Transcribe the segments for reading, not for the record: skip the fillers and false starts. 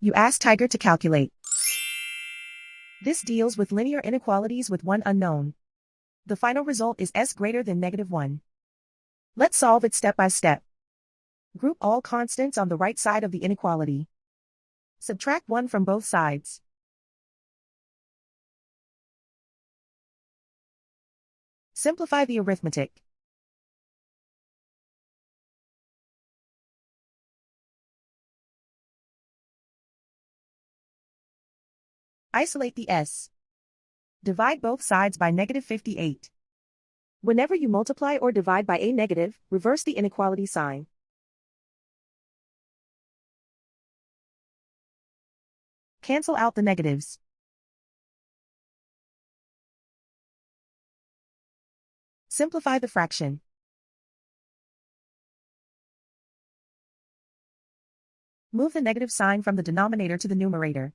You ask Tiger to calculate. This deals with linear inequalities with one unknown. The final result is s greater than -1. Let's solve it step by step. Group all constants on the right side of the inequality. Subtract 1 from both sides. Simplify the arithmetic. Isolate the s. Divide both sides by -58. Whenever you multiply or divide by a negative, reverse the inequality sign. Cancel out the negatives. Simplify the fraction. Move the negative sign from the denominator to the numerator.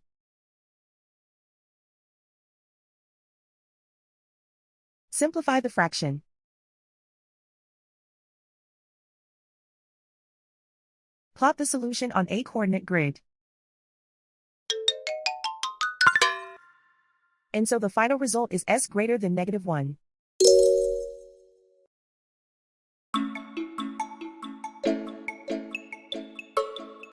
Simplify the fraction. Plot the solution on a coordinate grid. And so the final result is s greater than -1.